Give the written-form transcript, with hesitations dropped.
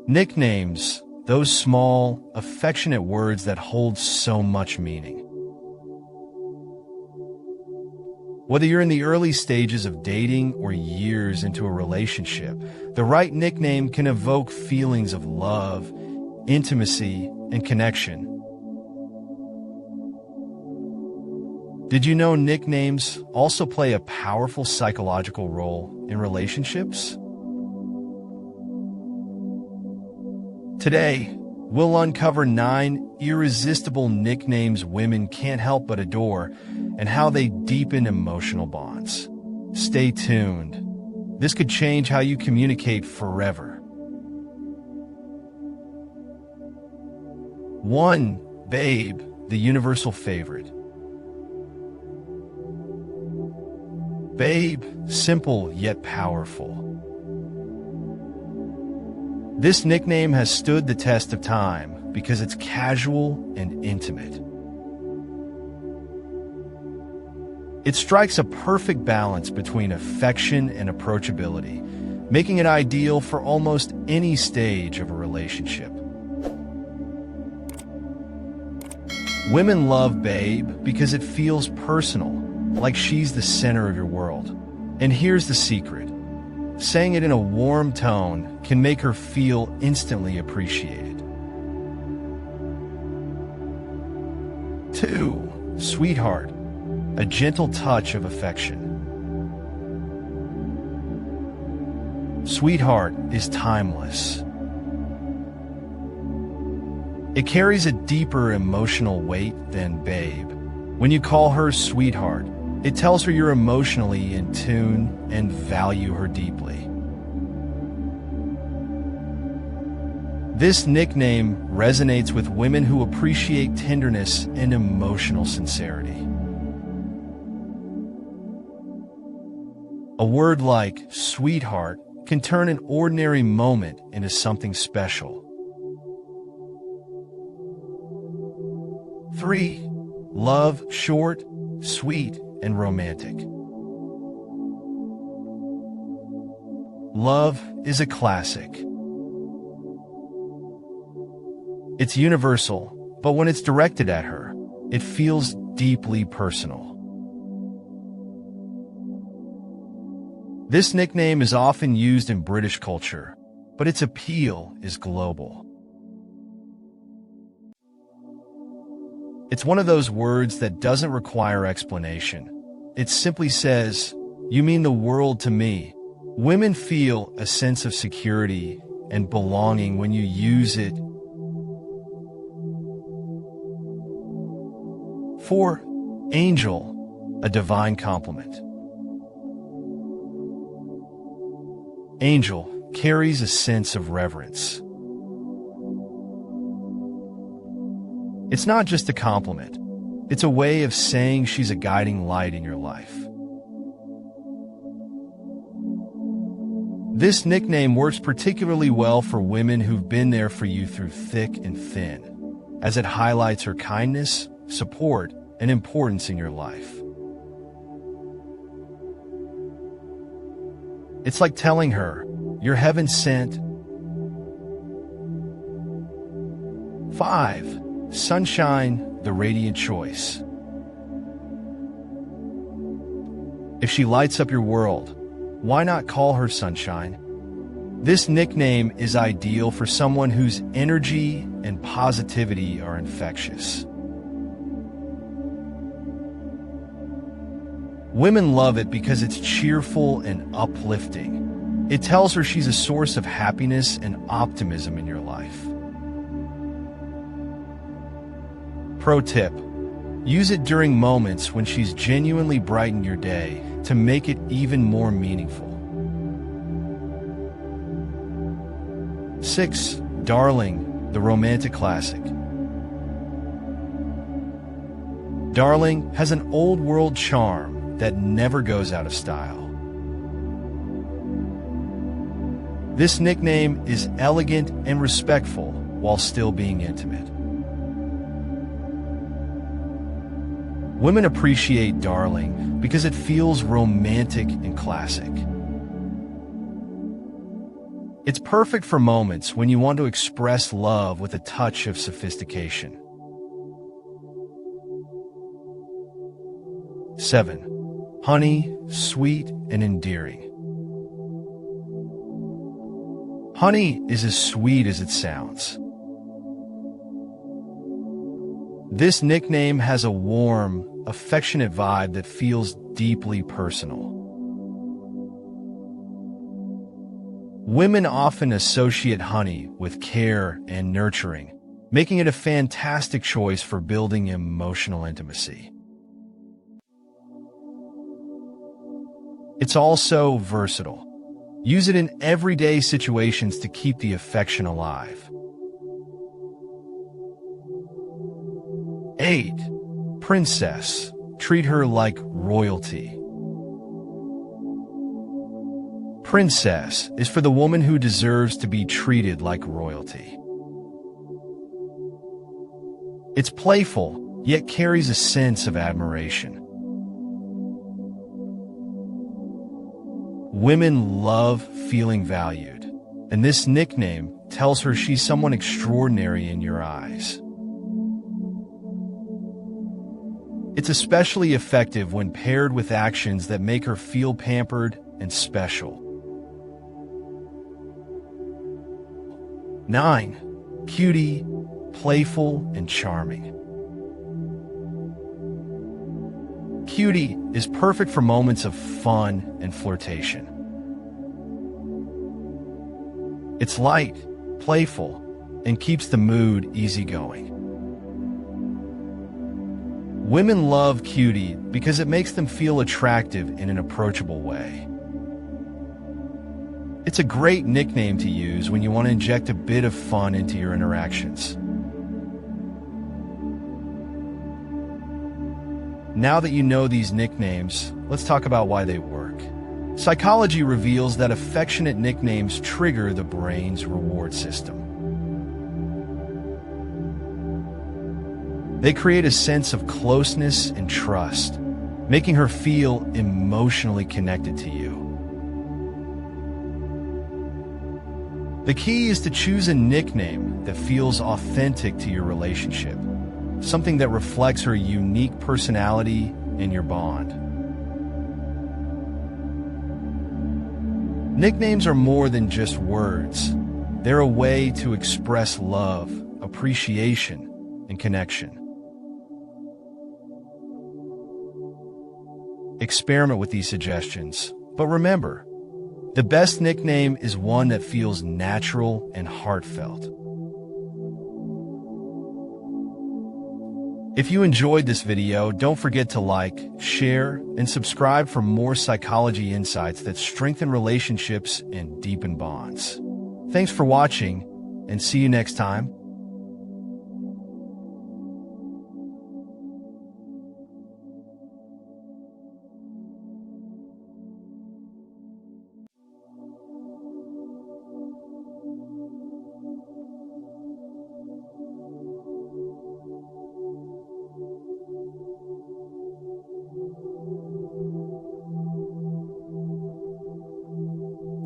Nicknames, those small, affectionate words that hold so much meaning. Whether you're in the early stages of dating or years into a relationship, the right nickname can evoke feelings of love, intimacy, and connection. Did you know nicknames also play a powerful psychological role in relationships? Today, we'll uncover 9 irresistible nicknames women can't help but adore and how they deepen emotional bonds. Stay tuned. This could change how you communicate forever. 1. Babe, the universal favorite. Babe, simple yet powerful. This nickname has stood the test of time because it's casual and intimate. It strikes a perfect balance between affection and approachability, making it ideal for almost any stage of a relationship. Women love Babe because it feels personal, like she's the center of your world. And here's the secret. Saying it in a warm tone can make her feel instantly appreciated. 2. Sweetheart, a gentle touch of affection. Sweetheart is timeless. It carries a deeper emotional weight than Babe. When you call her sweetheart, it tells her you're emotionally in tune and value her deeply. This nickname resonates with women who appreciate tenderness and emotional sincerity. A word like sweetheart can turn an ordinary moment into something special. 3. Love, short, sweet, and romantic. Love is a classic. It's universal, but when it's directed at her, it feels deeply personal. This nickname is often used in British culture, but its appeal is global. It's one of those words that doesn't require explanation. It simply says, "You mean the world to me." Women feel a sense of security and belonging when you use it. 4. Angel, a divine compliment. Angel carries a sense of reverence. It's not just a compliment. It's a way of saying she's a guiding light in your life. This nickname works particularly well for women who've been there for you through thick and thin, as it highlights her kindness, support, and importance in your life. It's like telling her, "You're heaven sent." 5. Sunshine, the radiant choice. If she lights up your world, why not call her sunshine? This nickname is ideal for someone whose energy and positivity are infectious. Women love it because it's cheerful and uplifting. It tells her she's a source of happiness and optimism in your life. Pro tip: use it during moments when she's genuinely brightened your day to make it even more meaningful. 6. Darling, the romantic classic. Darling has an old-world charm that never goes out of style. This nickname is elegant and respectful while still being intimate. Women appreciate darling because it feels romantic and classic. It's perfect for moments when you want to express love with a touch of sophistication. 7. Honey, sweet and endearing. Honey is as sweet as it sounds. This nickname has a warm, affectionate vibe that feels deeply personal. Women often associate honey with care and nurturing, making it a fantastic choice for building emotional intimacy. It's also versatile. Use it in everyday situations to keep the affection alive. 8. Princess. Treat her like royalty. Princess is for the woman who deserves to be treated like royalty. It's playful, yet carries a sense of admiration. Women love feeling valued, and this nickname tells her she's someone extraordinary in your eyes. It's especially effective when paired with actions that make her feel pampered and special. 9. Cutie, playful and charming. Cutie is perfect for moments of fun and flirtation. It's light, playful, and keeps the mood easygoing. Women love Cutie because it makes them feel attractive in an approachable way. It's a great nickname to use when you want to inject a bit of fun into your interactions. Now that you know these nicknames, let's talk about why they work. Psychology reveals that affectionate nicknames trigger the brain's reward system. They create a sense of closeness and trust, making her feel emotionally connected to you. The key is to choose a nickname that feels authentic to your relationship, something that reflects her unique personality and your bond. Nicknames are more than just words. They're a way to express love, appreciation, and connection. Experiment with these suggestions, but remember, the best nickname is one that feels natural and heartfelt. If you enjoyed this video, don't forget to like, share, and subscribe for more psychology insights that strengthen relationships and deepen bonds. Thanks for watching, and see you next time.